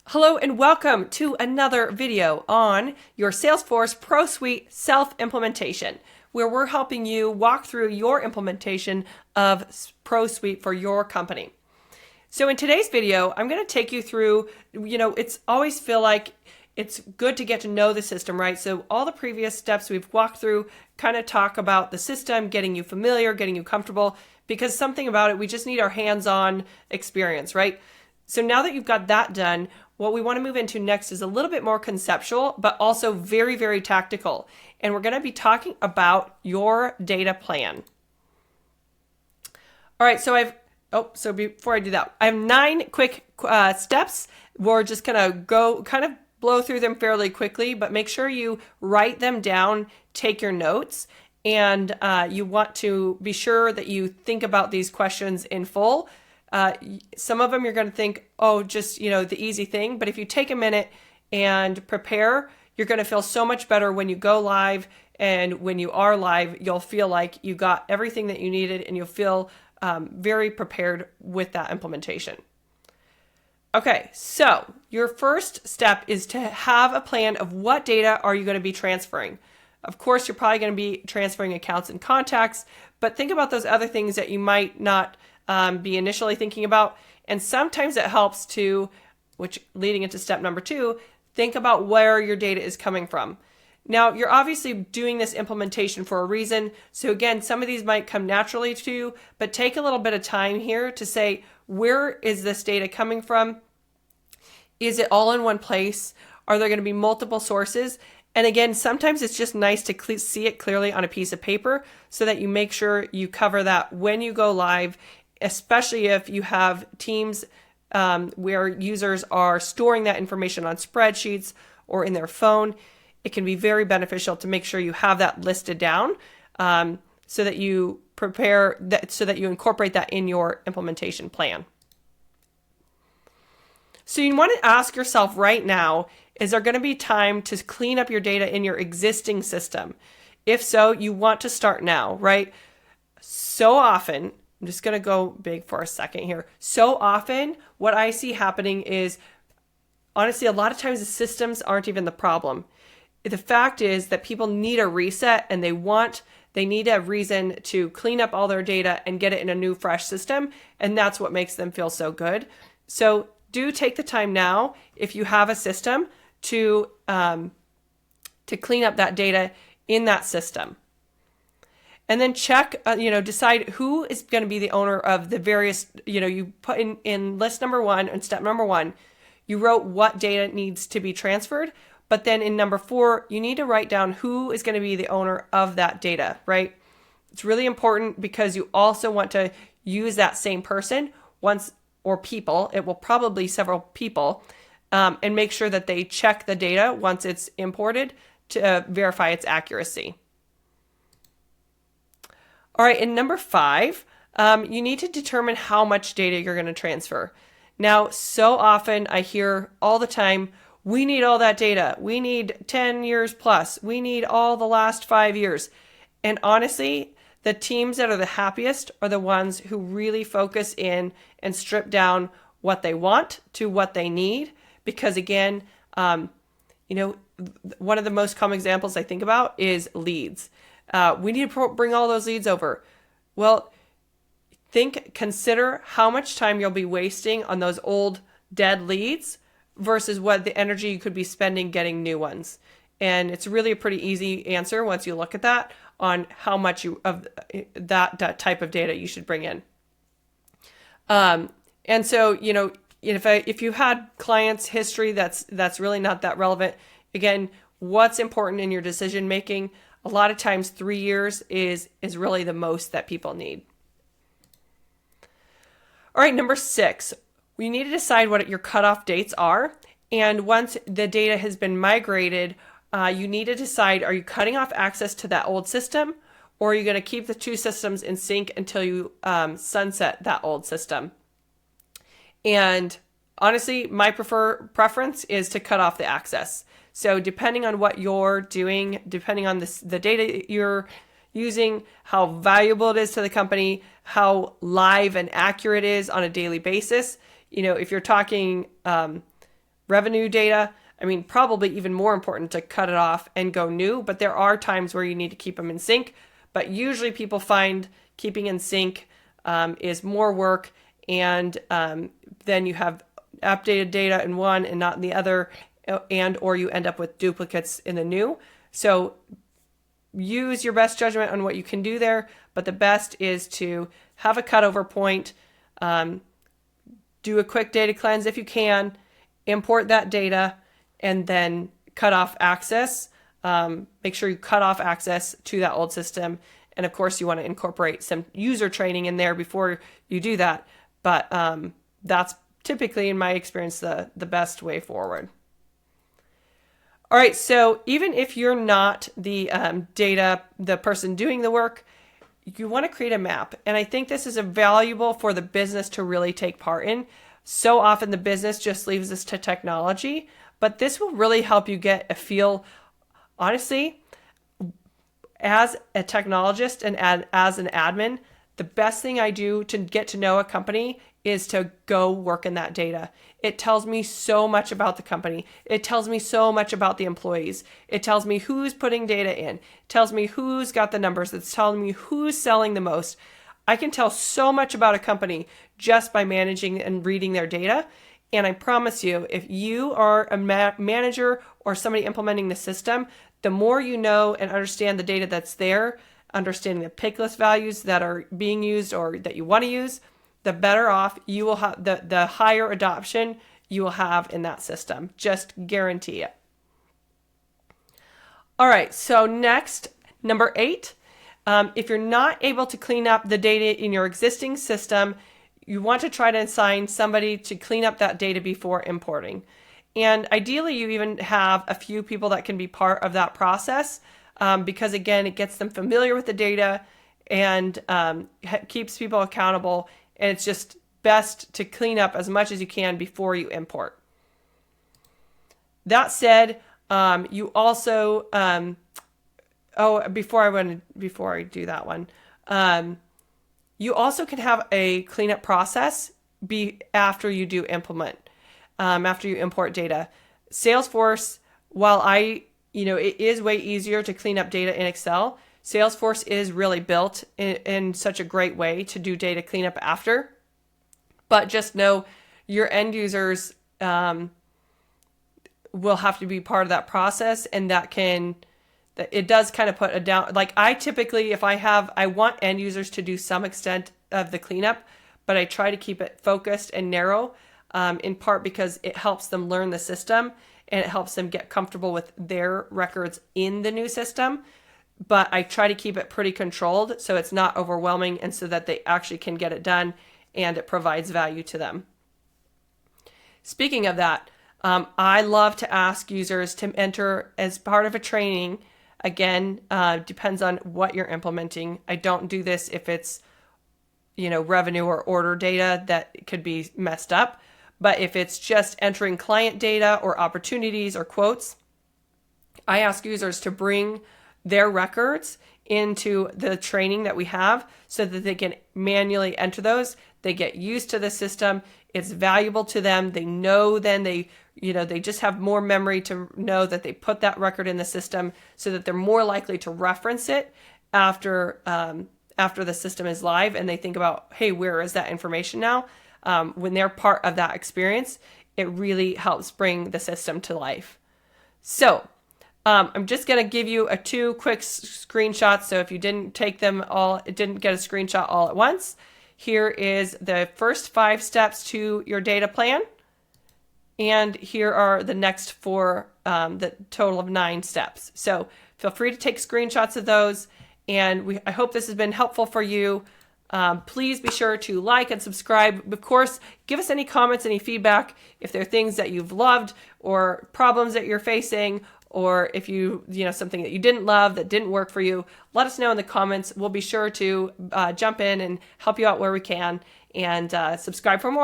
Hello and welcome to another video on your Salesforce Pro Suite self-implementation, where we're helping you walk through your implementation of Pro Suite for your company. So in today's video, I'm going to take you through, it's always feel like it's good to get to know the system, right? So all the previous steps we've walked through kind of talk about the system, getting you familiar, getting you comfortable, because something about it, we just need our hands-on experience, right? So now that you've got that done, what we want to move into next is a little bit more conceptual, but also very, very tactical. And we're going to be talking about your data plan. All right, so so before I do that, I have 9 quick steps. We're just going to go kind of blow through them fairly quickly, but make sure you write them down, take your notes, and you want to be sure that you think about these questions in full. Some of them you're going to think, oh, just, the easy thing. But if you take a minute and prepare, you're going to feel so much better when you go live. And when you are live, you'll feel like you got everything that you needed and you'll feel very prepared with that implementation. Okay, so your first step is to have a plan of what data are you going to be transferring. Of course, you're probably going to be transferring accounts and contacts, but think about those other things that you might not be initially thinking about. And sometimes it helps to, which leading into step number 2, think about where your data is coming from. Now, you're obviously doing this implementation for a reason. So again, some of these might come naturally to you, but take a little bit of time here to say, where is this data coming from? Is it all in one place? Are there going to be multiple sources? And again, sometimes it's just nice to see it clearly on a piece of paper so that you make sure you cover that when you go live, especially if you have teams where users are storing that information on spreadsheets or in their phone. It can be very beneficial to make sure you have that listed down so that you prepare that, so that you incorporate that in your implementation plan. So you want to ask yourself right now, is there going to be time to clean up your data in your existing system? If so, you want to start now, right? So often, I'm just going to go big for a second here. So often, what I see happening is, honestly, a lot of times the systems aren't even the problem. The fact is that people need a reset and they need a reason to clean up all their data and get it in a new, fresh system. And that's what makes them feel so good. So do take the time now, if you have a system, to clean up that data in that system. And then check, decide who is going to be the owner of the various, you put in list number 1 and step number 1, you wrote what data needs to be transferred. But then in number 4, you need to write down who is going to be the owner of that data, right? It's really important because you also want to use that same person or people. It will probably several people, and make sure that they check the data once it's imported to verify its accuracy. All right, in number 5, you need to determine how much data you're going to transfer. Now, so often I hear all the time, we need all that data. We need 10 years plus. We need all the last 5 years. And honestly, the teams that are the happiest are the ones who really focus in and strip down what they want to what they need. Because again, one of the most common examples I think about is leads. We need to bring all those leads over. Well, consider how much time you'll be wasting on those old dead leads versus what the energy you could be spending getting new ones. And it's really a pretty easy answer once you look at that on how much of that type of data you should bring in. And so, if you had clients history, that's really not that relevant. Again, what's important in your decision making? A lot of times 3 years is really the most that people need. All right, number 6, we need to decide what your cutoff dates are. And once the data has been migrated, you need to decide, are you cutting off access to that old system, or are you going to keep the 2 systems in sync until you sunset that old system? And honestly, my preference is to cut off the access. So depending on what you're doing, depending on the data you're using, how valuable it is to the company, how live and accurate it is on a daily basis, if you're talking revenue data, I mean, probably even more important to cut it off and go new, but there are times where you need to keep them in sync. But usually people find keeping in sync is more work, and then you have updated data in one and not in the other, or you end up with duplicates in the new. So use your best judgment on what you can do there, but the best is to have a cutover point, do a quick data cleanse if you can, import that data, and then cut off access. Make sure you cut off access to that old system. And of course, you want to incorporate some user training in there before you do that. But that's typically, in my experience, the best way forward. All right, so even if you're not the the person doing the work, you want to create a map. And I think this is valuable for the business to really take part in. So often the business just leaves this to technology, but this will really help you get a feel, honestly, as a technologist and as an admin, the best thing I do to get to know a company is to go work in that data. It tells me so much about the company. It tells me so much about the employees. It tells me who's putting data in. It tells me who's got the numbers. It's telling me who's selling the most. I can tell so much about a company just by managing and reading their data. And I promise you, if you are a manager or somebody implementing the system, the more you know and understand the data that's there, understanding the pick list values that are being used or that you want to use, the better off you will have, the higher adoption you will have in that system. Just guarantee it. All right, so next, number 8, if you're not able to clean up the data in your existing system, you want to try to assign somebody to clean up that data before importing. And ideally, you even have a few people that can be part of that process because, again, it gets them familiar with the data and keeps people accountable. And it's just best to clean up as much as you can before you import. That said, you also, before I do that one, you also can have a cleanup process after you do implement. After you import data. Salesforce, while it is way easier to clean up data in Excel, Salesforce is really built in such a great way to do data cleanup after. But just know your end users will have to be part of that process, and it does kind of put a down. Like I typically, if I want end users to do some extent of the cleanup, but I try to keep it focused and narrow. In part because it helps them learn the system and it helps them get comfortable with their records in the new system. But I try to keep it pretty controlled so it's not overwhelming and so that they actually can get it done and it provides value to them. Speaking of that, I love to ask users to enter as part of a training. Again, depends on what you're implementing. I don't do this if it's revenue or order data that could be messed up. But if it's just entering client data or opportunities or quotes, I ask users to bring their records into the training that we have so that they can manually enter those. They get used to the system. It's valuable to them. They know then they just have more memory to know that they put that record in the system so that they're more likely to reference it after the system is live and they think about, hey, where is that information now? When they're part of that experience, it really helps bring the system to life. So I'm just going to give you 2 quick screenshots. So if you didn't take them all, it didn't get a screenshot all at once. Here is the first 5 steps to your data plan. And here are the next 4, the total of 9 steps. So feel free to take screenshots of those. And I hope this has been helpful for you. Please be sure to like and subscribe. Of course, give us any comments, any feedback, if there are things that you've loved or problems that you're facing, or if something that you didn't love, that didn't work for you, let us know in the comments. We'll be sure to jump in and help you out where we can, and subscribe for more.